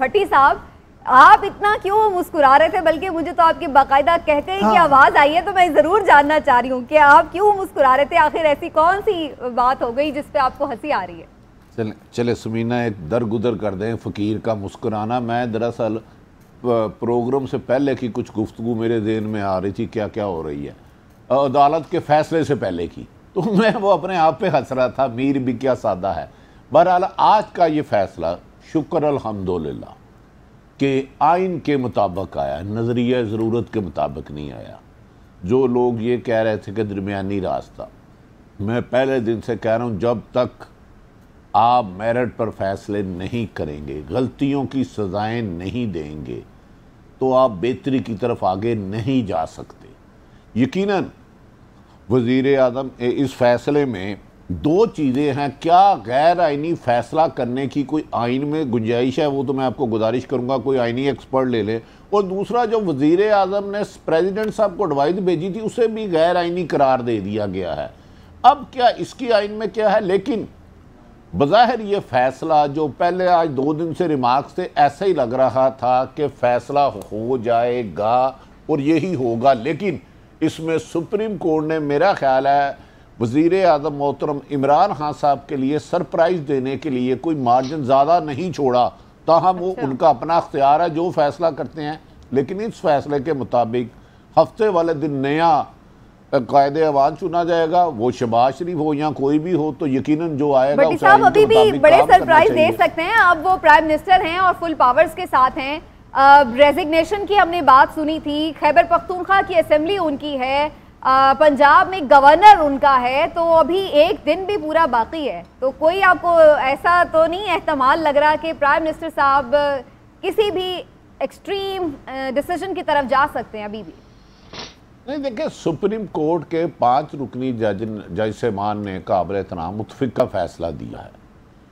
भट्टी साहब, आप इतना क्यों मुस्कुरा रहे थे? बल्कि मुझे तो आपकी बाकायदा कहते ही की आवाज आई है, तो मैं जरूर जानना चाह रही हूँ कि आप क्यों मुस्कुरा रहे थे? आखिर ऐसी कौन सी बात हो गई जिसपे आपको हंसी आ रही है? चले सुमीना, एक दरगुदर कर दें फकीर का मुस्कुराना। मैं दरअसल प्रोग्राम से पहले की कुछ गुफ्तगू मेरे ज़हन में आ रही थी, क्या क्या हो रही है अदालत के फैसले से पहले की, तो मैं वो अपने आप पे हंस रहा था, मीर भी क्या सादा है। बहरहाल आज का ये फैसला शुक्र अल्हम्दुलिल्लाह कि आइन के मुताबिक आया, नज़रिया ज़रूरत के मुताबिक नहीं आया। जो लोग ये कह रहे थे कि दरमियानी रास्ता, मैं पहले दिन से कह रहा हूँ, जब तक आप मेरिट पर फैसले नहीं करेंगे, गलतियों की सज़ाएं नहीं देंगे, तो आप बेहतरी की तरफ आगे नहीं जा सकते। यकीनन वज़ीर आज़म इस फैसले में दो चीज़ें हैं। क्या गैर आइनी फ़ैसला करने की कोई आइन में गुंजाइश है? वो तो मैं आपको गुजारिश करूँगा कोई आइनी एक्सपर्ट ले लें। और दूसरा, जो वज़ीर आज़म ने प्रेसिडेंट साहब को एडवाइस भेजी थी, उसे भी गैर आइनी करार दे दिया गया है। अब क्या इसकी आइन में क्या है? लेकिन बज़ाहिर ये फ़ैसला जो पहले आज 2 दिन से रिमार्क्स थे, ऐसा ही लग रहा था कि फ़ैसला हो जाएगा और यही होगा। लेकिन इसमें सुप्रीम कोर्ट ने, मेरा ख्याल है, वज़ीर आज़म मोहतरम इमरान खान साहब के लिए सरप्राइज़ देने के लिए कोई मार्जिन ज़्यादा नहीं छोड़ा। ताहम वो उनका अपना अख्तियार है, जो फ़ैसला करते हैं। लेकिन इस फैसले के मुताबिक हफ्ते वाले दिन नया कायदे अवान चुना जाएगा, वो शहबाज शरीफ हो या कोई भी हो, तो यकीनन जो आएगा भट्टी साहब अभी भी बड़े सरप्राइज दे सकते हैं। अब वो प्राइम मिनिस्टर हैं और फुल पावर्स के साथ हैं। रेजिग्नेशन की हमने बात सुनी थी, खैबर पख्तूनख्वा की असेंबली उनकी है, पंजाब में गवर्नर उनका है, तो अभी एक दिन भी पूरा बाकी है। तो कोई आपको ऐसा तो नहीं एहतमाल लग रहा कि प्राइम मिनिस्टर साहब किसी भी एक्सट्रीम डिसीजन की तरफ जा सकते हैं अभी भी? नहीं, देखिए, सुप्रीम कोर्ट के 5 रुकनी जज साहबान ने काबिल एहतराम मुतफिक का फैसला दिया है।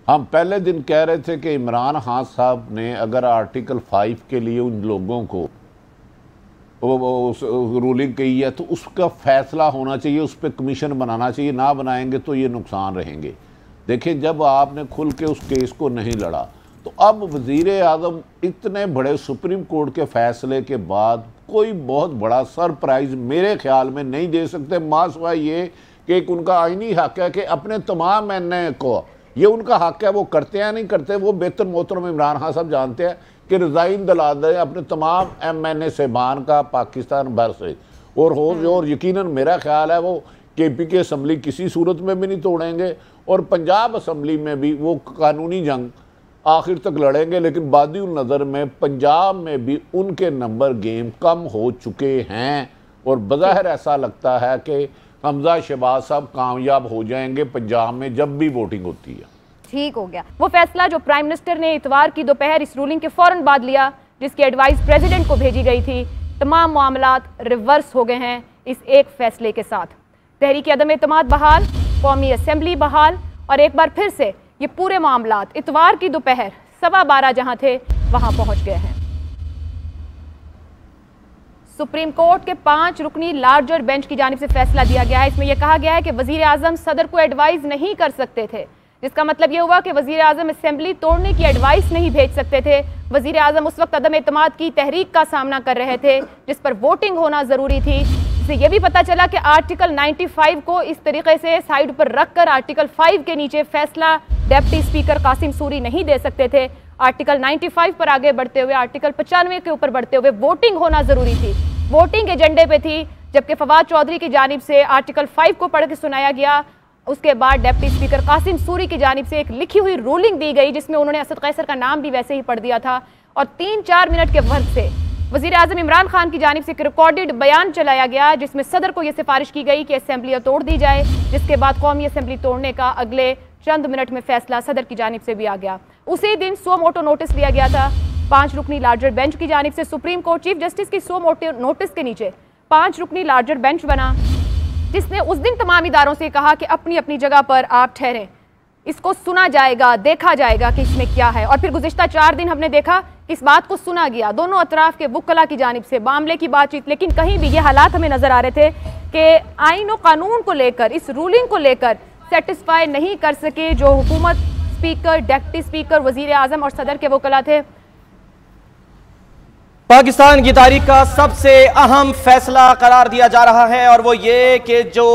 हम पहले दिन कह रहे थे कि इमरान खान साहब ने अगर आर्टिकल 5 के लिए उन लोगों को रूलिंग कही है, तो उसका फैसला होना चाहिए, उस पर कमीशन बनाना चाहिए। ना बनाएंगे तो ये नुकसान रहेंगे। देखिए, जब आपने खुल के उस केस को नहीं लड़ा, तो अब वज़ीर आज़म इतने बड़े सुप्रीम कोर्ट के फैसले के बाद कोई बहुत बड़ा सरप्राइज़ मेरे ख्याल में नहीं दे सकते। मासवा ये कि एक उनका आइनी हक है कि अपने तमाम एमएनए को, ये उनका हक है, वो करते हैं नहीं करते, वो बेहतर मोहतरम इमरान खान साहब जानते हैं कि रिज़ाइन दिला दें अपने तमाम एमएनए साहबान का पाकिस्तान भर से। और यकीनन मेरा ख्याल है वो KPK असम्बली किसी सूरत में भी नहीं तोड़ेंगे, और पंजाब असम्बली में भी वो कानूनी जंग आखिर तक लड़ेंगे। लेकिन बादी नज़र में पंजाब में भी उनके नंबर गेम कम हो चुके हैं, और बज़ाहिर ऐसा लगता है कि हमजा शहबाज साहब कामयाब हो जाएंगे पंजाब में जब भी वोटिंग होती है। ठीक हो गया वो फैसला जो प्राइम मिनिस्टर ने इतवार की दोपहर इस रूलिंग के फौरन बाद लिया, जिसकी एडवाइस प्रेसिडेंट को भेजी गई थी। तमाम मामलात रिवर्स हो गए हैं इस एक फैसले के साथ। तहरीक अदम एतमाद बहाल, कौमी असम्बली बहाल, और एक बार फिर से ये पूरे मामलात इतवार की दोपहर 12:15 जहां थे वहां पहुंच गए हैं। सुप्रीम कोर्ट के 5 रुकनी लार्जर बेंच की जानिब से फैसला दिया गया है। इसमें यह कहा गया है कि वजीर आजम सदर को एडवाइस नहीं कर सकते थे, जिसका मतलब यह हुआ कि वजीर आजम असेंबली तोड़ने की एडवाइस नहीं भेज सकते थे। वजीर आजम उस वक्त अदम एतमाद की तहरीक का सामना कर रहे थे जिस पर वोटिंग होना जरूरी थी। इससे यह भी पता चला कि आर्टिकल 95 को इस तरीके से साइड पर रखकर आर्टिकल 5 के नीचे फैसला डिप्टी स्पीकर कासिम सूरी नहीं दे सकते थे। आर्टिकल 95 पर आगे बढ़ते हुए आर्टिकल 95 के ऊपर बढ़ते हुए वोटिंग होना जरूरी थी, वोटिंग एजेंडे पे थी। जबकि फवाद चौधरी की जानिब से आर्टिकल 5 को पढ़ के सुनाया गया। उसके बाद डिप्टी स्पीकर कासिम सूरी की जानिब से एक लिखी हुई रूलिंग दी गई जिसमें उन्होंने असद कैसर का नाम भी वैसे ही पढ़ दिया था, और 3-4 मिनट के वक्त से वजीर आजम इमरान खान की जानिब से एक रिकॉर्डेड बयान चलाया गया जिसमें सदर को यह सिफारिश की गई कि असेंबलियां तोड़ दी जाए, जिसके बाद कौमी असेंबली तोड़ने का अगले चंद मिनट में फैसला सदर की जानिब से भी आ गया। उसी दिन सो मोटो नोटिस लिया गया था 5 रुकनी लार्जर बेंच की जानिब से। सुप्रीम कोर्ट चीफ जस्टिस की सो मोटो नोटिस के नीचे 5 रुकनी लार्जर बेंच बना, जिसने उस दिन तमाम इदारों से कहा कि अपनी अपनी जगह पर आप ठहरें, इसको सुना जाएगा, देखा जाएगा कि इसमें क्या है। और फिर गुज़िश्ता 4 दिन हमने देखा कि इस बात को सुना गया दोनों अतराफ के वुक्कला की जानिब से, मामले की बातचीत। लेकिन कहीं भी ये हालात हमें नजर आ रहे थे कि आइन और कानून को लेकर, इस रूलिंग को लेकर सेटिस्फाई नहीं कर सके जो हुकूमत, स्पीकर, डिप्टी स्पीकर, वजीर आजम और सदर के वुक्कला थे। पाकिस्तान की तारीख का सबसे अहम फैसला करार दिया जा रहा है और वो ये कि जो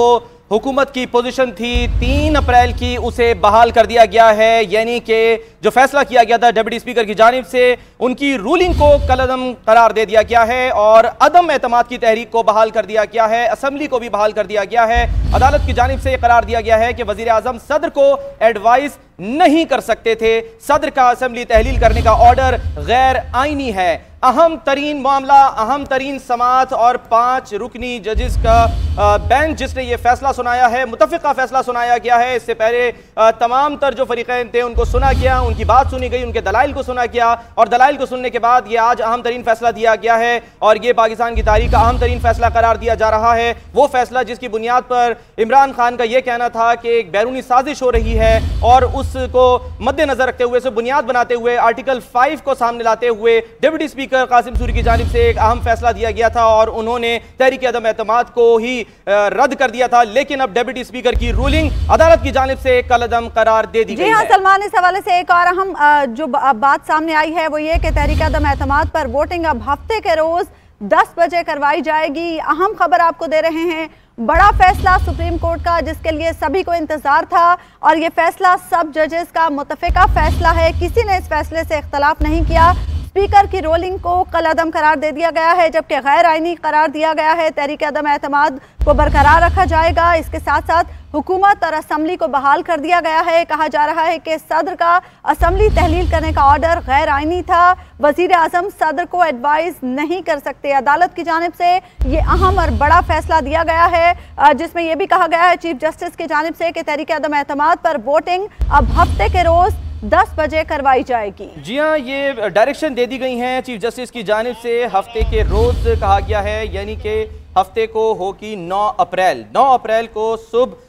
हुकूमत की पोजीशन थी 3 अप्रैल की उसे बहाल कर दिया गया है। यानी कि जो फैसला किया गया था डिप्टी स्पीकर की जानिब से उनकी रूलिंग को कलअदम करार दे दिया गया है और अदम एतमाद की तहरीक को बहाल कर दिया गया है। असम्बली को भी बहाल कर दिया गया है। अदालत की जानिब से करार दिया गया है कि वजीर आजम सदर को एडवाइस नहीं कर सकते थे। सदर का असेंबली तहलील करने का ऑर्डर गैर आईनी है। अहम तरीन मामला, अहम तरीन समाअत और 5 रुकनी जजेस का बेंच जिसने ये फैसला सुनाया है, मुतफ़िक़ा फैसला सुनाया गया है। इससे पहले तमाम तर जो फरीक़ैन थे उनको सुना गया, उनकी बात सुनी गई, उनके दलाइल को सुना गया और दलाइल को सुनने के बाद ये आज अहम तरीन फैसला दिया गया है और ये पाकिस्तान की तारीख का अहम तरीन फैसला करार दिया जा रहा है। वो फैसला जिसकी बुनियाद पर इमरान खान का यह कहना था कि एक बैरूनी साजिश हो रही है और उसको मद्देनजर रखते हुए, उसे बुनियाद बनाते हुए, आर्टिकल 5 को सामने लाते हुए डिप्टी स्पीकर कासिम सूरी की जानिब से एक अहम फैसला दिया गया था और उन्होंने तहरीक अदम एतमाद को ही रद्द कर दिया था। लेकिन अब डिप्टी स्पीकर की रूलिंग अदालत की जानिब से कलअदम करार दे दी गई है। जी हाँ सलमान, इस हवाले से एक और अहम जो बात सामने आई है वो ये कि तहरीक अदम एतमाद पर वोटिंग अब हफ्ते के रोज 10 बजे करवाई जाएगी। अहम खबर आपको दे रहे हैं, बड़ा फैसला सुप्रीम कोर्ट का जिसके लिए सभी को इंतजार था और ये फैसला सब जजेस का मुतफ़िक़ा फैसला है। किसी ने इस फैसले से इख्तलाफ नहीं किया। स्पीकर की रोलिंग को कलअदम करार दे दिया गया है जबकि गैर आईनी करार दिया गया है। तहरीक अदम एतमाद को बरकरार रखा जाएगा। इसके साथ साथ हुकूमत और असम्बली को बहाल कर दिया गया है। कहा जा रहा है कि सदर का असम्बली तहलील करने का ऑर्डर गैर आईनी था। वजीर आजम सदर को एडवाइस नहीं कर सकते। अदालत की जानिब से ये अहम और बड़ा फैसला दिया गया है जिसमें यह भी कहा गया है चीफ जस्टिस की जानिब से कि तहरीक अदम एतमाद पर वोटिंग अब हफ्ते के रोज 10 बजे करवाई जाएगी। जी हाँ, ये डायरेक्शन दे दी गई हैं चीफ जस्टिस की जानिब से। हफ्ते के रोज कहा गया है, यानी कि हफ्ते को होगी 9 अप्रैल को सुबह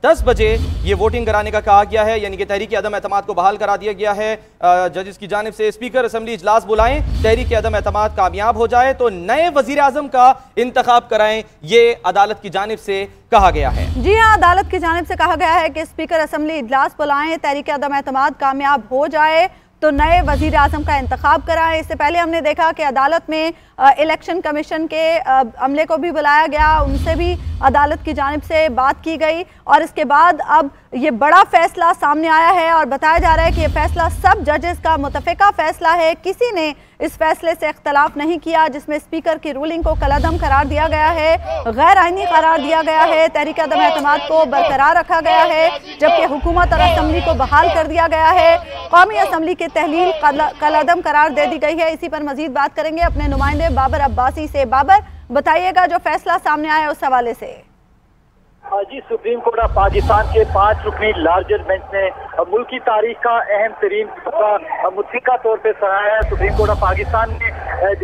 10 बजे ये वोटिंग कराने का कहा गया है। यानी कि तहरीक अदम एतमाद को बहाल करा दिया गया है। जजेस की जानिब से स्पीकर असेंबली इजलास बुलाएं, तहरीक अदम एतमाद कामयाब हो जाए तो नए वजीर आजम का इंतखाब कराएं, ये अदालत की जानिब से कहा गया है। जी हाँ, अदालत की जानिब से कहा गया है कि स्पीकर असेंबली इजलास बुलाएं, तहरीक अदम एतमाद कामयाब हो जाए तो नए वजीर आजम का इंतखाब कराएं। इससे पहले हमने देखा कि अदालत में इलेक्शन कमीशन के अमले को भी बुलाया गया, उनसे भी अदालत की जानिब से बात की गई और इसके बाद अब ये बड़ा फैसला सामने आया है और बताया जा रहा है कि ये फैसला सब जजेस का मुतफ़िक़ा फैसला है। किसी ने इस फैसले से इख्तलाफ नहीं किया जिसमें स्पीकर की रूलिंग को कलअदम करार दिया गया है, गैर आईनी करार दिया गया है, तहरीक अदम एतमाद को बरकरार रखा गया है जबकि हुकूमत और असम्बली को बहाल कर दिया गया है। कौमी असम्बली की तहलील कलअदम करार दे दी गई है। इसी पर मजीद बात करेंगे अपने नुमाइंदे बाबर अब्बासी से। बाबर, बताइएगा जो फैसला सामने आया उस हवाले से। जी, सुप्रीम कोर्ट ऑफ पाकिस्तान के 5 रुकनी लार्जर बेंच ने मुल्क की तारीख का अहम तरीन मुतफ़िक़ा तौर पर सराहा है। सुप्रीम कोर्ट ऑफ पाकिस्तान ने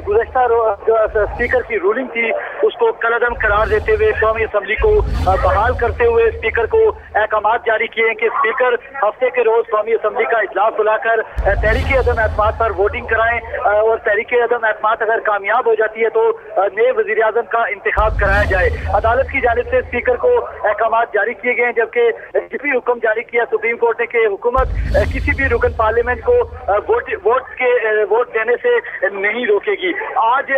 गुज़श्ता जो स्पीकर की रूलिंग थी उसको कलअदम करार देते हुए कौमी असम्बली को बहाल करते हुए स्पीकर को अहकामात जारी किए कि स्पीकर हफ्ते के रोज कौमी असम्बली का इजलास बुलाकर तहरीक अदम एतमाद पर वोटिंग कराएं और तहरीक अदम एतमाद अगर कामयाब हो जाती है तो नए वज़ीर आज़म का इंतखाब कराया जाए। अदालत की जानिब से स्पीकर को अहकामात जारी किए गए जबकि जिसमें हुक्म जारी किया सुप्रीम कोर्ट ने कि हुकूमत किसी भी रुकन पार्लियामेंट को वोट देने से नहीं रोकेगी। आज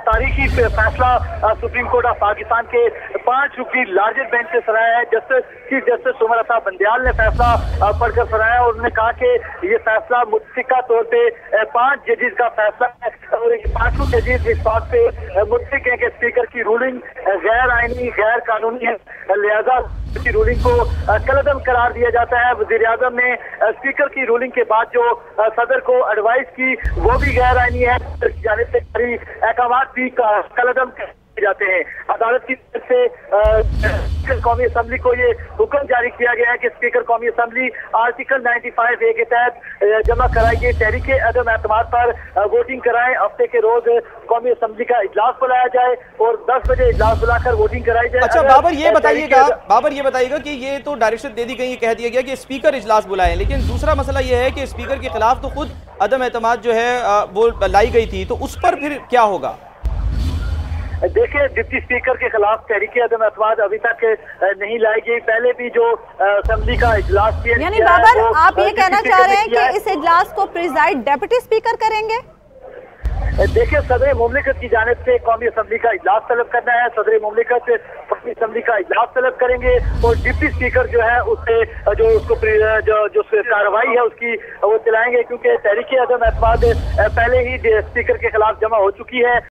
तारीखी फैसला सुप्रीम कोर्ट ऑफ पाकिस्तान के 5 रुकनी लार्जर बेंच से सराहा है। चीफ जस्टिस उमर अता बंदयाल ने फैसला पढ़कर सराहा और उन्होंने कहा कि ये फैसला मुतफ़िक़ा तौर पे 5 जजेस का फैसला है और 5 जजेस इस बात पे मुतफ़िक़ हैं कि स्पीकर की रूलिंग गैर आईनी, गैर कानूनी है, लिहाजा की रूलिंग को कलअदम करार दिया जाता है। वज़ीर आज़म ने स्पीकर की रूलिंग के बाद जो सदर को एडवाइस की वो भी गैर आईनी है, जानिब से जारी अहकामात भी कलअदम जाते हैं। अदालत की तरफ से कौमी असम्बली को ये हुक्म जारी किया गया है कि स्पीकर कौमी असम्बली आर्टिकल 95A के तहत जमा कराई गई तहरीक अदम एतमाद पर वोटिंग कराएं। हफ्ते के रोज कौमी असम्बली का इजलास बुलाया जाए और 10 बजे इजलास बुलाकर वोटिंग कराई जाए। अच्छा बाबर, ये बताइएगा कि ये तो डायरेक्शन दे दी गई, कह दिया गया कि स्पीकर इजलास बुलाएं, लेकिन दूसरा मसला ये है कि स्पीकर के खिलाफ तो खुद अदम एतमाद जो है वो लाई गई थी, तो उस पर फिर क्या होगा? देखिए, डिप्टी स्पीकर के खिलाफ तहरीक अदम एतमाद अभी तक नहीं लाई गई। पहले भी जो असेंबली का इजलास किया, यानी बाबर आप ये कहना चाह रहे हैं कि इस इजलास को प्रिजाइड डिप्टी स्पीकर करेंगे? देखिए, सदर मुमलिकत की जानिब से कौमी असम्बली का इजलास तलब करना है। सदर मुमलिकत कौमी असम्बली का इजलास तलब करेंगे और डिप्टी स्पीकर जो है उससे जो उसको जो कार्रवाई है उसकी वो चलाएंगे, क्योंकि तहरीक अदम एतमाद पहले ही स्पीकर के खिलाफ जमा हो चुकी है।